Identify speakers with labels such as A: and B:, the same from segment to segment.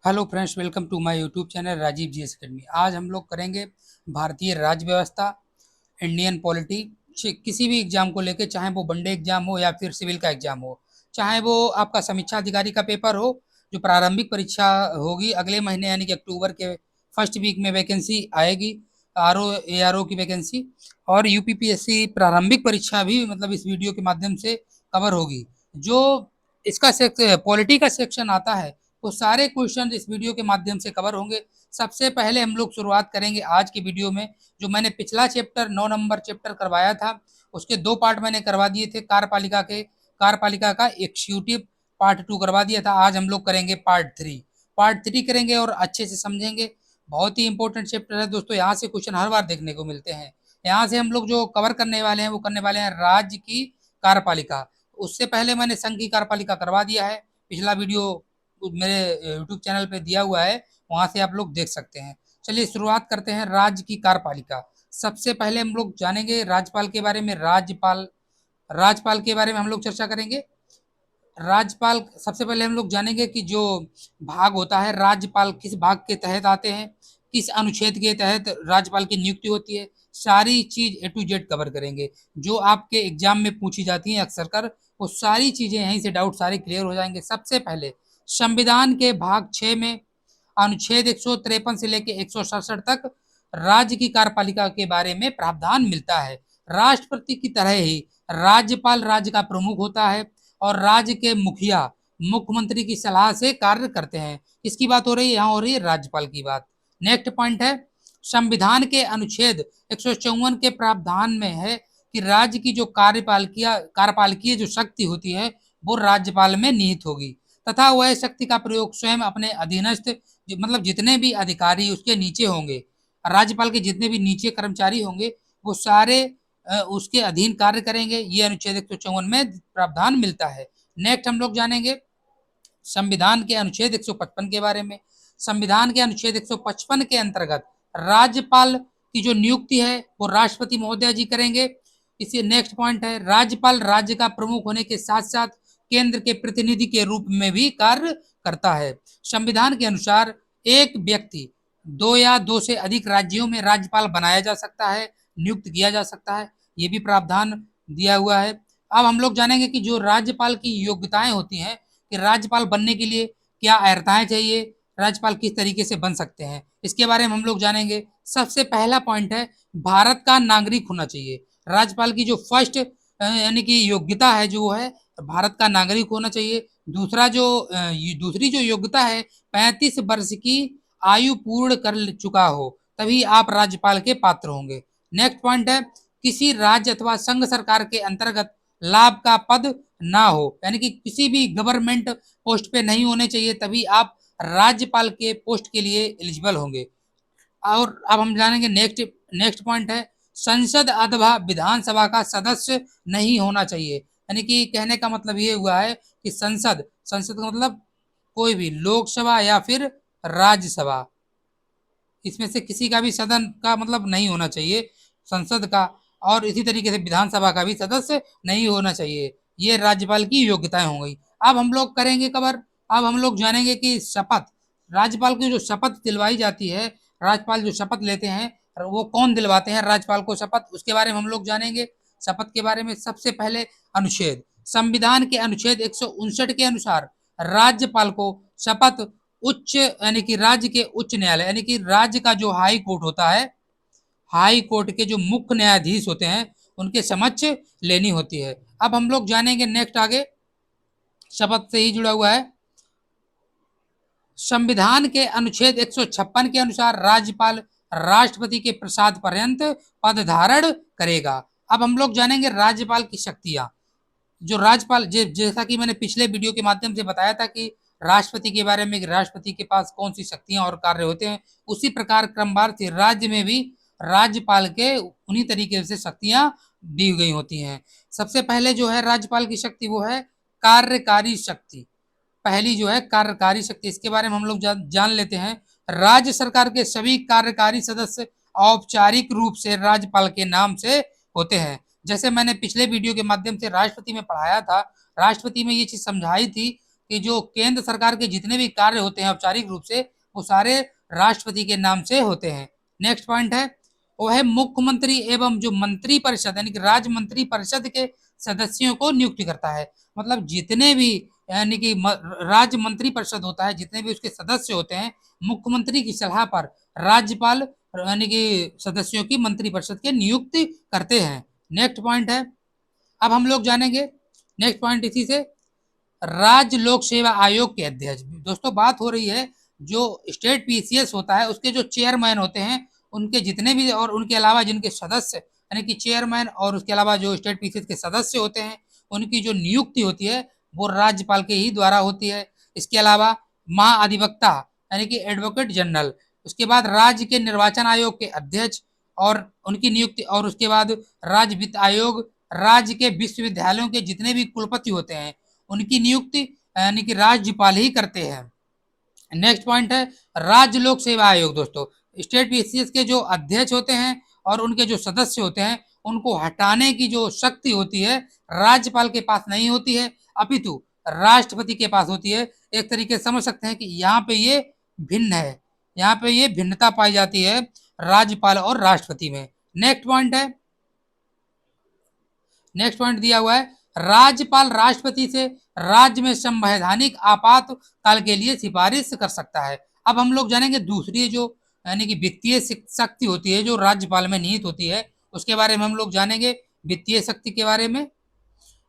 A: Hello friends, welcome to my YouTube channel Rajeev G S academy. आज हम लोग करेंगे भारतीय राज्य व्यवस्था, इंडियन पॉलिटी। किसी भी एग्जाम को लेके, चाहे वो वनडे एग्जाम हो या फिर सिविल का एग्जाम हो, चाहे वो आपका समीक्षा अधिकारी का पेपर हो, जो प्रारंभिक परीक्षा होगी अगले महीने यानी कि अक्टूबर के फर्स्ट वीक में वैकेंसी आएगी, आर ओ की वैकेंसी। और यूपीपीएससी प्रारंभिक परीक्षा भी मतलब इस वीडियो के माध्यम से कवर होगी। जो इसका पॉलिटी का सेक्शन आता है, वो सारे क्वेश्चन इस वीडियो के माध्यम से कवर होंगे। सबसे पहले हम लोग शुरुआत करेंगे आज की वीडियो में। जो मैंने पिछला चैप्टर 9 नंबर चैप्टर करवाया था, उसके 2 पार्ट मैंने करवा दिए थे। कार्यपालिका का एग्जीक्यूटिव पार्ट 2 करवा दिया था। आज हम लोग करेंगे पार्ट 3। पार्ट 3 करेंगे और अच्छे से समझेंगे। बहुत ही इंपॉर्टेंट चैप्टर है दोस्तों, यहाँ से क्वेश्चन हर बार देखने को मिलते हैं। यहाँ से हम लोग जो कवर करने वाले हैं वो करने वाले हैं राज्य की कार्यपालिका। उससे पहले मैंने संघ की कार्यपालिका करवा दिया है। पिछला वीडियो मेरे यूट्यूब चैनल पे दिया हुआ है, वहां से आप लोग देख सकते हैं। चलिए शुरुआत करते हैं राज्य की कार्यपालिका। सबसे पहले हम लोग जानेंगे राज्यपाल के बारे में। राज्यपाल के बारे में हम लोग चर्चा करेंगे। राज्यपाल सबसे पहले हम लोग जानेंगे कि जो भाग होता है, राज्यपाल किस भाग के तहत आते हैं, किस अनुच्छेद के तहत राज्यपाल की नियुक्ति होती है। सारी चीज A to Z कवर करेंगे, जो आपके एग्जाम में पूछी जाती हैं अक्सर कर। वो सारी चीजें यहीं से डाउट सारे क्लियर हो जाएंगे। सबसे पहले संविधान के भाग 6 में अनुच्छेद 153 से लेकर 167 तक राज्य की कार्यपालिका के बारे में प्रावधान मिलता है। राष्ट्रपति की तरह ही राज्यपाल राज्य का प्रमुख होता है और राज्य के मुखिया मुख्यमंत्री की सलाह से कार्य करते हैं। किसकी बात हो रही है? यहाँ हो रही है राज्यपाल की बात। नेक्स्ट पॉइंट है, संविधान के अनुच्छेद 154 के प्रावधान में है कि राज्य की जो कार्यपालकीय जो शक्ति होती है वो राज्यपाल में निहित होगी तथा वह शक्ति का प्रयोग स्वयं अपने अधीनस्थ मतलब जितने भी अधिकारी उसके नीचे होंगे, राज्यपाल के जितने भी नीचे कर्मचारी होंगे, वो सारे उसके अधीन कार्य करेंगे। ये अनुच्छेद 154 में प्रावधान मिलता है। नेक्स्ट हम लोग जानेंगे संविधान के अनुच्छेद 155 के बारे में। संविधान के अनुच्छेद 155 के अंतर्गत राज्यपाल की जो नियुक्ति है वो राष्ट्रपति महोदय जी करेंगे। इसी नेक्स्ट पॉइंट है, राज्यपाल राज्य का प्रमुख होने के साथ साथ केंद्र के प्रतिनिधि के रूप में भी कार्य करता है। संविधान के अनुसार एक व्यक्ति 2 या 2 से अधिक राज्यों में राज्यपाल बनाया जा सकता है, नियुक्त किया जा सकता है। ये भी प्रावधान दिया हुआ है। अब हम लोग जानेंगे कि जो राज्यपाल की योग्यताएं होती हैं, कि राज्यपाल बनने के लिए क्या अर्हताएं चाहिए, राज्यपाल किस तरीके से बन सकते हैं, इसके बारे में हम लोग जानेंगे। सबसे पहला पॉइंट है, भारत का नागरिक होना चाहिए। राज्यपाल की जो फर्स्ट यानी कि योग्यता है जो है भारत का नागरिक होना चाहिए। दूसरी जो योग्यता है, 35 वर्ष की आयु पूर्ण कर चुका हो तभी आप राज्यपाल के पात्र होंगे। नेक्स्ट पॉइंट है, किसी राज्य अथवा संघ सरकार के अंतर्गत लाभ का पद ना हो, यानी कि किसी भी गवर्नमेंट पोस्ट पे नहीं होने चाहिए, तभी आप राज्यपाल के पोस्ट के लिए एलिजिबल होंगे। और अब हम जानेंगे नेक्स्ट नेक्स्ट पॉइंट है, संसद अथवा विधानसभा का सदस्य नहीं होना चाहिए। यानी कि कहने का मतलब ये हुआ है कि संसद संसद का मतलब कोई भी लोकसभा या फिर राज्यसभा, इसमें से किसी का भी सदन का मतलब नहीं होना चाहिए संसद का। और इसी तरीके से विधानसभा का भी सदस्य नहीं होना चाहिए। ये राज्यपाल की योग्यताएं हो गई। अब हम लोग करेंगे कवर। अब हम लोग जानेंगे कि शपथ, राज्यपाल की जो शपथ दिलवाई जाती है, राज्यपाल जो शपथ लेते हैं वो कौन दिलवाते हैं राज्यपाल को शपथ, उसके बारे में हम लोग जानेंगे। शपथ के बारे में सबसे पहले अनुच्छेद, संविधान के अनुच्छेद 159 के अनुसार राज्यपाल को शपथ उच्च यानी कि राज्य के उच्च न्यायालय यानी कि राज्य का जो हाई कोर्ट होता है, हाई कोर्ट के जो मुख्य न्यायाधीश होते हैं उनके समक्ष लेनी होती है। अब हम लोग जानेंगे नेक्स्ट आगे, शपथ से ही जुड़ा हुआ है। संविधान के अनुच्छेद 156 के अनुसार राज्यपाल राष्ट्रपति के प्रसाद पर्यंत पद धारण करेगा। अब हम लोग जानेंगे राज्यपाल की शक्तियां। जो राज्यपाल जैसा कि मैंने पिछले वीडियो के माध्यम से बताया था कि राष्ट्रपति के बारे में, राष्ट्रपति के पास कौन सी शक्तियां और कार्य होते हैं, उसी प्रकार क्रमवार से राज्य में भी राज्यपाल के उन्हीं तरीके से शक्तियां दी गई होती हैं। सबसे पहले जो है राज्यपाल की शक्ति वो है कार्यकारी शक्ति। पहली जो है कार्यकारी शक्ति, इसके बारे में हम लोग जान लेते हैं। राज्य सरकार के सभी कार्यकारी सदस्य औपचारिक रूप से राज्यपाल के नाम से होते हैं। जैसे मैंने पिछले वीडियो के माध्यम से राष्ट्रपति में पढ़ाया था, राष्ट्रपति में ये चीज समझाई थी कि जो केंद्र सरकार के जितने भी कार्य होते हैं औपचारिक रूप से, वो सारे राष्ट्रपति के नाम से होते हैं। नेक्स्ट पॉइंट है वो है मुख्यमंत्री एवं जो मंत्री परिषद यानी कि राज्य मंत्री परिषद के सदस्यों को नियुक्त करता है। मतलब जितने भी यानी कि राज्य मंत्री परिषद होता है, जितने भी उसके सदस्य होते हैं, मुख्यमंत्री की सलाह पर राज्यपाल यानी कि सदस्यों की मंत्री परिषद के नियुक्ति करते हैं। नेक्स्ट पॉइंट है, अब हम लोग जानेंगे नेक्स्ट पॉइंट इसी से, राज्य लोक सेवा आयोग के अध्यक्ष। दोस्तों बात हो रही है जो स्टेट पीसीएस होता है उसके जो चेयरमैन होते हैं, उनके जितने भी और उनके अलावा जिनके सदस्य यानी कि चेयरमैन और उसके अलावा जो स्टेट पीसीएस के सदस्य होते हैं, उनकी जो नियुक्ति होती है वो राज्यपाल के ही द्वारा होती है। इसके अलावा महाअधिवक्ता यानी कि एडवोकेट जनरल, उसके बाद राज्य के निर्वाचन आयोग के अध्यक्ष और उनकी नियुक्ति, और उसके बाद राज्य वित्त आयोग, राज्य के विश्वविद्यालयों के जितने भी कुलपति होते हैं उनकी नियुक्ति यानी कि राज्यपाल ही करते हैं। नेक्स्ट पॉइंट है राज्य लोक सेवा आयोग। दोस्तों स्टेट पीसीएस के जो अध्यक्ष होते हैं और उनके जो सदस्य होते हैं, उनको हटाने की जो शक्ति होती है राज्यपाल के पास नहीं होती है, अपितु राष्ट्रपति के पास होती है। एक तरीके से समझ सकते हैं कि यहाँ पे ये भिन्न है, यहाँ पे ये भिन्नता पाई जाती है राज्यपाल और राष्ट्रपति में। नेक्स्ट पॉइंट है, नेक्स्ट पॉइंट दिया हुआ है राज्यपाल राष्ट्रपति से राज्य में संवैधानिक आपातकाल के लिए सिफारिश कर सकता है। अब हम लोग जानेंगे दूसरी जो यानी कि वित्तीय शक्ति होती है जो राज्यपाल में निहित होती है, उसके बारे में हम लोग जानेंगे वित्तीय शक्ति के बारे में।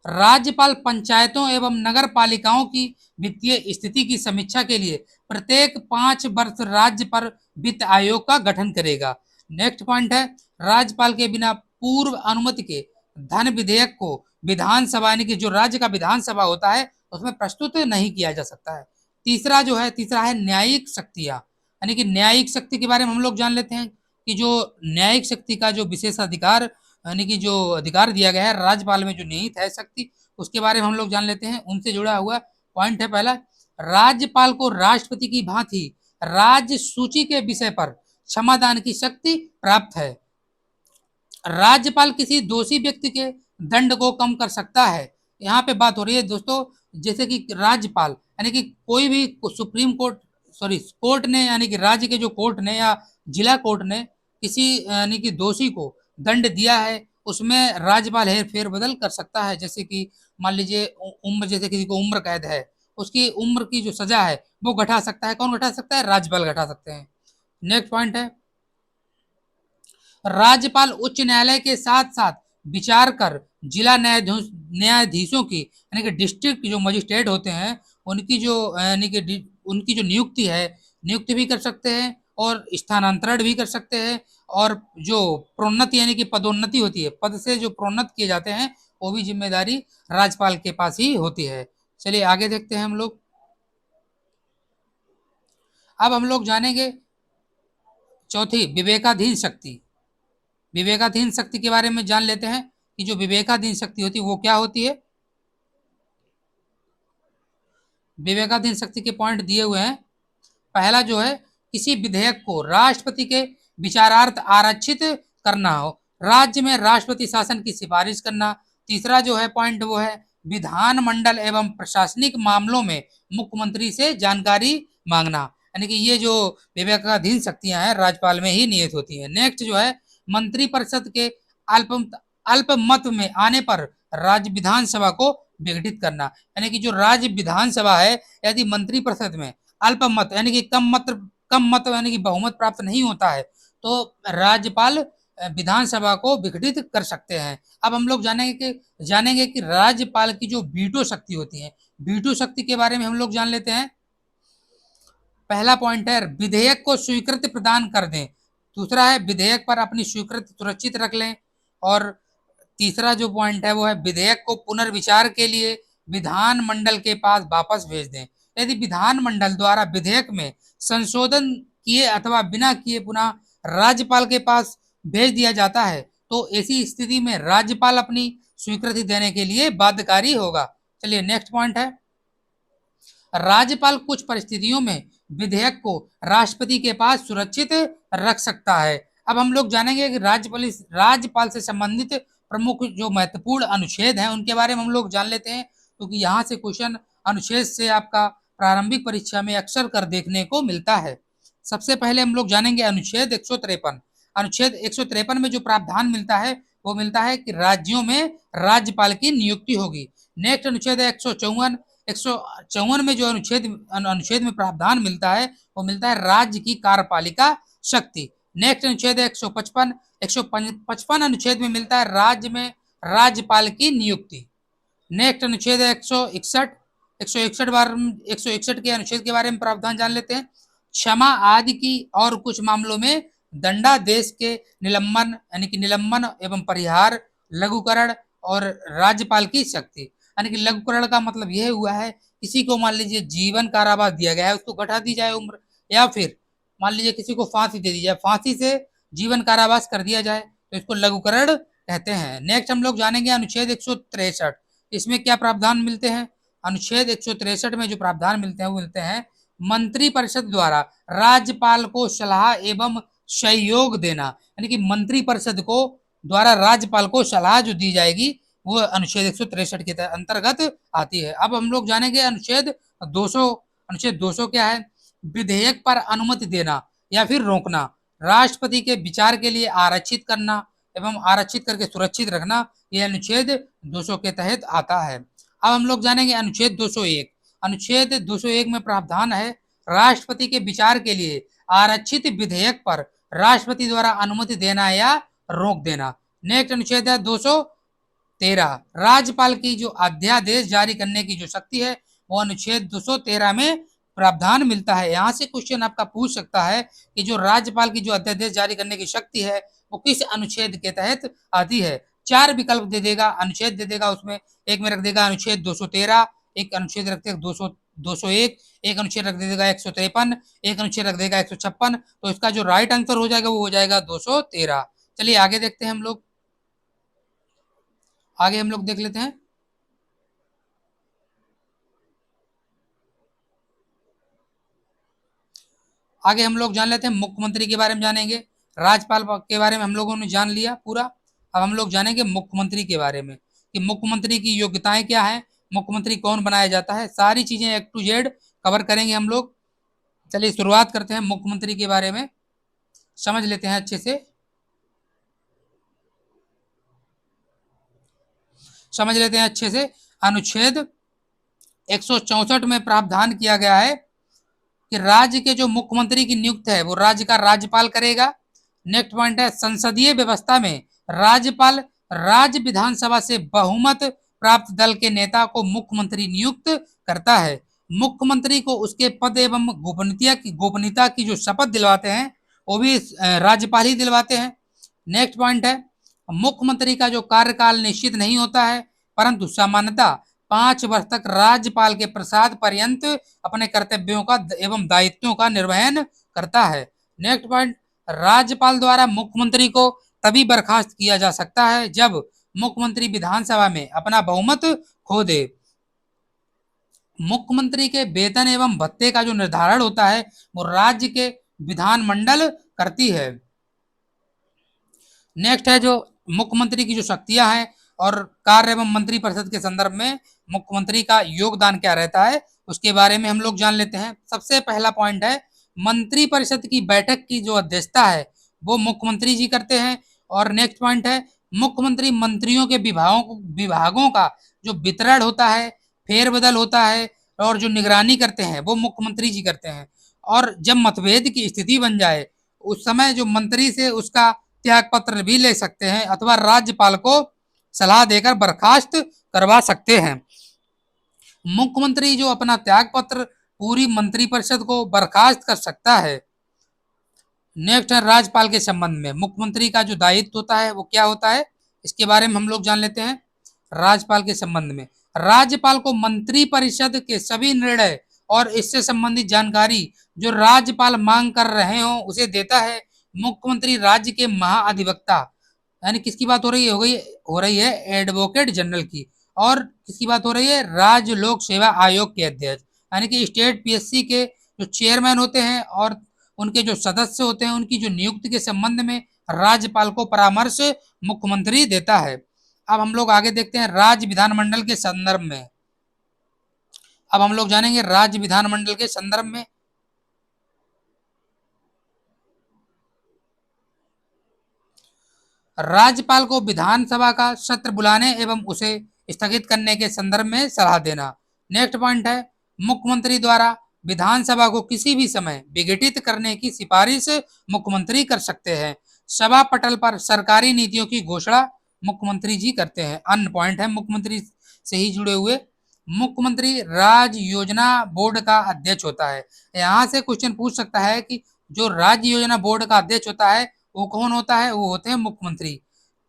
A: राज्यपाल पंचायतों एवं नगर पालिकाओं की वित्तीय स्थिति की समीक्षा के लिए प्रत्येक 5 वर्ष राज्य पर वित्त आयोग का गठन करेगा। नेक्स्ट पॉइंट है राज्यपाल के बिना पूर्व अनुमति के धन विधेयक को विधानसभा यानी कि जो राज्य का विधानसभा होता है उसमें प्रस्तुत नहीं किया जा सकता है। तीसरा है न्यायिक शक्तियां, यानी कि न्यायिक शक्ति के बारे में हम लोग जान लेते हैं कि जो न्यायिक शक्ति का जो विशेष अधिकार यानी कि जो अधिकार दिया गया है राज्यपाल में जो निहित है शक्ति, उसके बारे में हम लोग जान लेते हैं। उनसे जुड़ा हुआ पॉइंट है पहला, राज्यपाल को राष्ट्रपति की भांति राज्य सूची के विषय पर क्षमादान की शक्ति प्राप्त है। राज्यपाल किसी दोषी व्यक्ति के दंड को कम कर सकता है। यहाँ पे बात हो रही है दोस्तों, जैसे कि राज्यपाल यानी कि कोई भी सुप्रीम कोर्ट कोर्ट ने यानी कि राज्य के जो कोर्ट ने या जिला कोर्ट ने किसी यानी कि दोषी को दंड दिया है, उसमें राज्यपाल हेर फेर बदल कर सकता है। जैसे कि मान लीजिए उम्र, जैसे किसी को उम्र कैद है, उसकी उम्र की जो सजा है वो घटा सकता है। कौन घटा सकता है? राज्यपाल घटा सकते हैं। नेक्स्ट पॉइंट है राज्यपाल उच्च न्यायालय के साथ साथ विचार कर जिला न्यायाधीशों की यानी कि डिस्ट्रिक्ट जो मजिस्ट्रेट होते हैं उनकी जो यानी कि उनकी जो नियुक्ति भी कर सकते हैं और स्थानांतरण भी कर सकते हैं, और जो प्रोन्नति यानी कि पदोन्नति होती है, पद से जो प्रोन्नत किए जाते हैं वो भी जिम्मेदारी राज्यपाल के पास ही होती है। चलिए आगे देखते हैं हम लोग। अब हम लोग जानेंगे चौथी विवेकाधीन शक्ति। विवेकाधीन शक्ति के बारे में जान लेते हैं कि जो विवेकाधीन शक्ति होती है वो क्या होती है। विवेकाधीन शक्ति के पॉइंट दिए हुए हैं। पहला जो है किसी विधेयक को राष्ट्रपति के विचारार्थ आरक्षित करना हो, राज्य में राष्ट्रपति शासन की सिफारिश करना। तीसरा जो है पॉइंट वो है विधानमंडल एवं प्रशासनिक मामलों में मुख्यमंत्री से जानकारी मांगना, यानी कि ये जो विवेकाधीन शक्तियां हैं राज्यपाल में ही निहित होती है। नेक्स्ट जो है मंत्रिपरिषद के अल्पमत में आने पर राज्य विधानसभा को विघटित करना, यानी कि जो राज्य विधानसभा है यदि मंत्रिपरिषद में अल्पमत यानी कि कम मत यानी कि बहुमत प्राप्त नहीं होता है तो राज्यपाल विधानसभा को विघटित कर सकते हैं। अब हम लोग जानेंगे कि राज्यपाल की जो वीटो शक्ति होती है, वीटो शक्ति के बारे में हम लोग जान लेते हैं। पहला पॉइंट है विधेयक को स्वीकृति प्रदान कर दें। दूसरा है विधेयक पर अपनी स्वीकृति सुरक्षित रख लें। और तीसरा जो पॉइंट है वो है विधेयक को पुनर्विचार के लिए विधानमंडल के पास वापस भेज दें। यदि विधानमंडल द्वारा विधेयक में संशोधन किए अथवा बिना किए पुनः राज्यपाल के पास भेज दिया जाता है तो ऐसी स्थिति में राज्यपाल अपनी स्वीकृति देने के लिए बाध्यकारी होगा। चलिए नेक्स्ट पॉइंट है राज्यपाल कुछ परिस्थितियों में विधेयक को राष्ट्रपति के पास सुरक्षित रख सकता है। अब हम लोग जानेंगे कि राज्यपाल से संबंधित प्रमुख जो महत्वपूर्ण अनुच्छेद हैं उनके बारे में हम लोग जान लेते हैं, क्योंकि यहाँ से क्वेश्चन अनुच्छेद से आपका प्रारंभिक परीक्षा में अक्सर कर देखने को मिलता है। सबसे पहले हम लोग जानेंगे अनुच्छेद 153। अनुच्छेद 153 में जो प्रावधान मिलता है वो मिलता है कि राज्यों में राज्यपाल की नियुक्ति होगी। नेक्स्ट अनुच्छेद है 154। 154 में जो अनुच्छेद में प्रावधान मिलता है वो मिलता है राज्य की कार्यपालिका शक्ति। नेक्स्ट अनुच्छेद है 155। 155 अनुच्छेद में मिलता है राज्य में राज्यपाल की नियुक्ति। नेक्स्ट अनुच्छेद है 161। 161 के अनुच्छेद के बारे में प्रावधान जान लेते हैं। क्षमा आदि की और कुछ मामलों में दंडादेश के निलंबन यानी कि निलंबन एवं परिहार, लघुकरण और राज्यपाल की शक्ति। यानी कि लघुकरण का मतलब यह हुआ है किसी को मान लीजिए जीवन कारावास दिया गया है, उसको घटा दी जाए उम्र, या फिर मान लीजिए किसी को फांसी दे दी जाए, फांसी से जीवन कारावास कर दिया जाए, तो इसको लघुकरण कहते हैं। नेक्स्ट हम लोग जानेंगे अनुच्छेद 163। इसमें क्या प्रावधान मिलते हैं? अनुच्छेद 163 में जो प्रावधान मिलते हैं वो मिलते हैं मंत्रिपरिषद द्वारा राज्यपाल को सलाह एवं सहयोग देना। यानी कि मंत्रिपरिषद को द्वारा राज्यपाल को सलाह जो दी जाएगी वो अनुच्छेद 163 के अंतर्गत आती है। अब हम लोग जानेंगे अनुच्छेद 200। अनुच्छेद 200 क्या है? विधेयक पर अनुमति देना या फिर रोकना, राष्ट्रपति के विचार के लिए आरक्षित करना एवं आरक्षित करके सुरक्षित रखना, यह अनुच्छेद 200 के तहत आता है। अब हम लोग जानेंगे अनुच्छेद 201। अनुच्छेद 201 में प्रावधान है राष्ट्रपति के विचार के लिए आरक्षित विधेयक पर राष्ट्रपति द्वारा अनुमति देना या रोक देना। नेक्स्ट अनुच्छेद है 213। राज्यपाल की जो अध्यादेश जारी करने की जो शक्ति है वो अनुच्छेद 213 में प्रावधान मिलता है। यहाँ से क्वेश्चन आपका पूछ सकता है कि जो राज्यपाल की जो अध्यादेश जारी करने की शक्ति है वो किस अनुच्छेद के तहत आती है। 4 विकल्प दे देगा, अनुच्छेद दे देगा, उसमें एक में रख देगा अनुच्छेद 213, एक अनुच्छेद रख देगा 201, एक अनुच्छेद रख देगा 153, एक अनुच्छेद रख देगा 156। तो इसका जो राइट आंसर हो जाएगा वो हो जाएगा 213। चलिए आगे देखते हैं हम लोग, आगे हम लोग देख लेते हैं। आगे हम लोग जान लेते हैं मुख्यमंत्री के बारे में जानेंगे। राज्यपाल के बारे में हम लोगों ने जान लिया पूरा। अब हम लोग जानेंगे मुख्यमंत्री के बारे में कि मुख्यमंत्री की योग्यताएं क्या है, मुख्यमंत्री कौन बनाया जाता है, सारी चीजें A to Z कवर करेंगे हम लोग। चलिए शुरुआत करते हैं मुख्यमंत्री के बारे में, समझ लेते हैं अच्छे से, समझ लेते हैं अच्छे से। अनुच्छेद 164 में प्रावधान किया गया है कि राज्य के जो मुख्यमंत्री की नियुक्त है वो राज्य का राज्यपाल करेगा। नेक्स्ट पॉइंट है संसदीय व्यवस्था में राज्यपाल राज्य विधानसभा से बहुमत प्राप्त दल के नेता को मुख्यमंत्री नियुक्त करता है। मुख्यमंत्री को उसके पद एवं गोपनीयता की जो शपथ दिलवाते हैं वो भी राज्यपाल ही दिलवाते हैं। नेक्स्ट पॉइंट है मुख्यमंत्री का जो कार्यकाल निश्चित नहीं होता है परंतु सामान्यतः 5 वर्ष तक राज्यपाल के प्रसाद पर्यंत अपने कर्तव्यों का एवं दायित्वों का निर्वहन करता है। नेक्स्ट पॉइंट, राज्यपाल द्वारा मुख्यमंत्री को तभी बर्खास्त किया जा सकता है जब मुख्यमंत्री विधानसभा में अपना बहुमत खो दे। मुख्यमंत्री के वेतन एवं भत्ते का जो निर्धारण होता है वो राज्य के विधानमंडल करती है। नेक्स्ट है जो मुख्यमंत्री की जो शक्तियां हैं और कार्य एवं मंत्रिपरिषद के संदर्भ में मुख्यमंत्री का योगदान क्या रहता है उसके बारे में हम लोग जान लेते हैं। सबसे पहला पॉइंट है मंत्रिपरिषद की बैठक की जो अध्यक्षता है वो मुख्यमंत्री जी करते हैं। और नेक्स्ट पॉइंट है मुख्यमंत्री मंत्रियों के विभागों का जो वितरण होता है, फेरबदल होता है और जो निगरानी करते हैं वो मुख्यमंत्री जी करते हैं। और जब मतभेद की स्थिति बन जाए उस समय जो मंत्री से उसका त्याग पत्र भी ले सकते हैं अथवा राज्यपाल को सलाह देकर बर्खास्त करवा सकते हैं। मुख्यमंत्री जो अपना त्याग पत्र पूरी मंत्रिपरिषद को बर्खास्त कर सकता है। नेक्स्ट है राज्यपाल के संबंध में मुख्यमंत्री का जो दायित्व होता है वो क्या होता है इसके बारे में हम लोग जान लेते हैं। राज्यपाल के संबंध में राज्यपाल को मंत्रिपरिषद के सभी निर्णय और इससे संबंधित जानकारी जो राज्यपाल मांग कर रहे हो उसे देता है। मुख्यमंत्री राज्य के महाअधिवक्ता यानी किसकी बात हो रही है एडवोकेट जनरल की, और किसकी बात हो रही है राज्य लोक सेवा आयोग के अध्यक्ष यानी कि स्टेट पीएससी के जो चेयरमैन होते हैं और उनके जो सदस्य होते हैं उनकी जो नियुक्ति के संबंध में राज्यपाल को परामर्श मुख्यमंत्री देता है। अब हम लोग आगे देखते हैं राज्य विधानमंडल के संदर्भ में। अब हम लोग जानेंगे राज्य विधानमंडल के संदर्भ में। राज्यपाल को विधानसभा का सत्र बुलाने एवं उसे स्थगित करने के संदर्भ में सलाह देना। नेक्स्ट पॉइंट है मुख्यमंत्री द्वारा विधानसभा को किसी भी समय विघटित करने की सिफारिश मुख्यमंत्री कर सकते हैं। सभा पटल पर सरकारी नीतियों की घोषणा मुख्यमंत्री जी करते हैं। अन्य पॉइंट है मुख्यमंत्री से ही जुड़े हुए। मुख्यमंत्री राज्य योजना बोर्ड का अध्यक्ष होता है। यहाँ से क्वेश्चन पूछ सकता है कि जो राज्य योजना बोर्ड का अध्यक्ष होता है वो कौन होता है, वो होते हैं मुख्यमंत्री।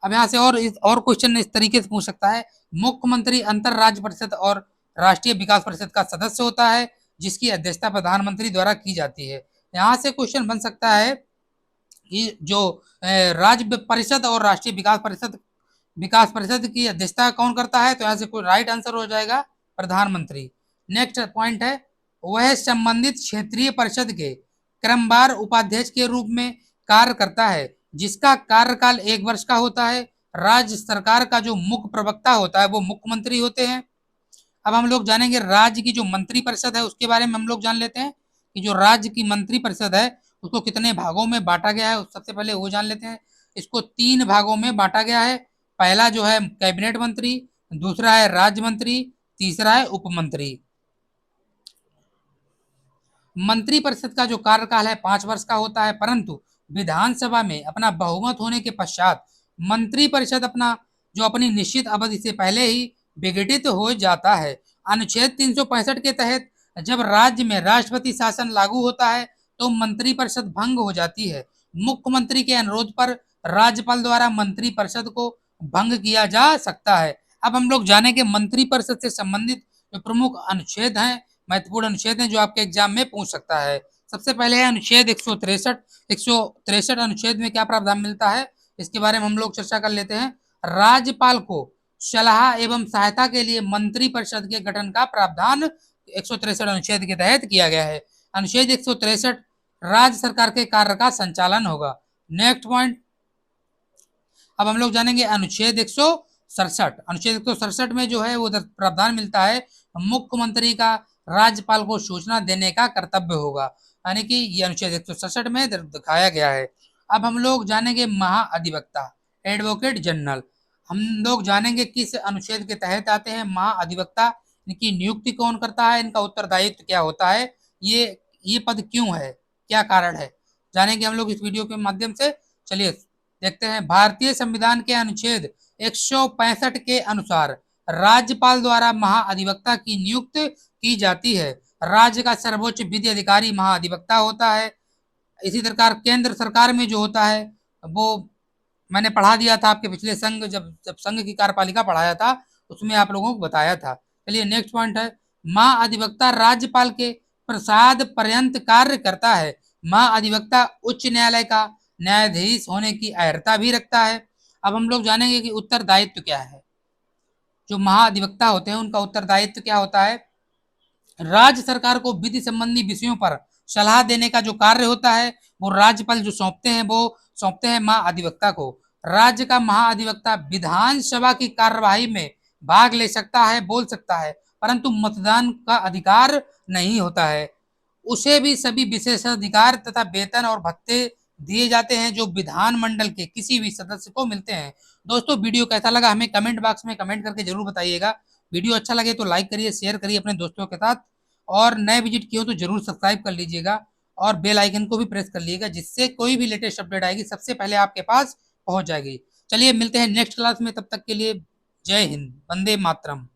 A: अब यहाँ से और क्वेश्चन इस तरीके से पूछ सकता है, मुख्यमंत्री अंतर राज्य परिषद और राष्ट्रीय विकास परिषद का सदस्य होता है जिसकी अध्यक्षता प्रधानमंत्री द्वारा की जाती है। यहाँ से क्वेश्चन बन सकता है कि जो राज्य परिषद और राष्ट्रीय विकास परिषद की अध्यक्षता कौन करता है, तो यहाँ से कोई राइट आंसर हो जाएगा प्रधानमंत्री। नेक्स्ट पॉइंट है वह संबंधित क्षेत्रीय परिषद के क्रमवार उपाध्यक्ष के रूप में कार्य करता है जिसका कार्यकाल 1 वर्ष का होता है। राज्य सरकार का जो मुख्य प्रवक्ता होता है वो मुख्यमंत्री होते हैं। अब हम लोग जानेंगे राज्य की जो मंत्री परिषद है उसके बारे में हम लोग जान लेते हैं कि जो राज्य की मंत्री परिषद है उसको कितने भागों में बांटा गया है। सबसे पहले वो जान लेते हैं। इसको 3 भागों में बांटा गया है। पहला जो है कैबिनेट मंत्री, दूसरा है राज्य मंत्री, तीसरा है उप मंत्री। मंत्री परिषद का जो कार्यकाल है 5 वर्ष का होता है, परंतु विधानसभा में अपना बहुमत होने के पश्चात मंत्री परिषद अपनी निश्चित अवधि से पहले ही विघटित हो जाता है। अनुच्छेद 365 के तहत जब राज्य में राष्ट्रपति शासन लागू होता है तो मंत्री परिषद भंग हो जाती है। मुख्यमंत्री के अनुरोध पर राज्यपाल द्वारा मंत्री परिषद को भंग किया जा सकता है। अब हम लोग जानेंगे मंत्री परिषद से संबंधित जो प्रमुख अनुच्छेद हैं, महत्वपूर्ण अनुच्छेद हैं जो आपके एग्जाम में पूछ सकता है। सबसे पहले है अनुच्छेद 163 अनुच्छेद में क्या प्रावधान मिलता है, इसके बारे में हम लोग चर्चा कर लेते हैं। राज्यपाल को सलाह एवं सहायता के लिए मंत्री परिषद के गठन का प्रावधान 163 अनुच्छेद के तहत किया गया है। अनुच्छेद 163 राज्य सरकार के कार्य का संचालन होगा। नेक्स्ट पॉइंट अब हम लोग जानेंगे अनुच्छेद 167 में जो है वो प्रावधान मिलता है मुख्यमंत्री का राज्यपाल को सूचना देने का कर्तव्य होगा, यानी कि ये अनुच्छेद 167 में दिखाया गया है। अब हम लोग जानेंगे महाअधिवक्ता, एडवोकेट जनरल। हम लोग जानेंगे किस अनुच्छेद के तहत आते हैं महाअधिवक्ता, इनकी नियुक्ति कौन करता है, इनका उत्तरदायित्व क्या होता है, ये पद क्यों है, क्या कारण है, जानेंगे हम लोग इस वीडियो के माध्यम से। चलिए देखते हैं। भारतीय संविधान के अनुच्छेद 165 के अनुसार राज्यपाल द्वारा महाअधिवक्ता की नियुक्ति की जाती है। राज्य का सर्वोच्च विधि अधिकारी महाअधिवक्ता होता है। इसी प्रकार केंद्र सरकार में जो होता है वो मैंने पढ़ा दिया था आपके पिछले जब संघ की कार्यपालिका पढ़ाया था उसमें आप लोगों को बताया था। चलिए नेक्स्ट पॉइंट है महाअधिवक्ता राज्यपाल के प्रसाद पर्यंत कार्य करता है। महाअधिवक्ता उच्च न्यायालय का न्यायाधीश होने की अर्हता भी रखता है। अब हम लोग जानेंगे कि उत्तरदायित्व क्या है। जो महाअधिवक्ता होते हैं उनका उत्तरदायित्व क्या होता है। राज्य सरकार को विधि संबंधी विषयों पर सलाह देने का जो कार्य होता है वो राज्यपाल जो सौंपते हैं महाअधिवक्ता को। राज्य का महाअधिवक्ता विधानसभा की कार्यवाही में भाग ले सकता है, बोल सकता है, परंतु मतदान का अधिकार नहीं होता है। उसे भी सभी विशेषाधिकार तथा वेतन और भत्ते दिए जाते हैं जो विधानमंडल के किसी भी सदस्य को मिलते हैं। दोस्तों वीडियो कैसा लगा हमें कमेंट बॉक्स में कमेंट करके जरूर बताइएगा। वीडियो अच्छा लगे तो लाइक करिए, शेयर करिए अपने दोस्तों के साथ, और नए विजिट किए हो तो जरूर सब्सक्राइब कर लीजिएगा और बेल आइकन को भी प्रेस कर लीजिएगा जिससे कोई भी लेटेस्ट अपडेट आएगी सबसे पहले आपके पास पहुंच जाएगी। चलिए मिलते हैं नेक्स्ट क्लास में, तब तक के लिए जय हिंद, वंदे मातरम।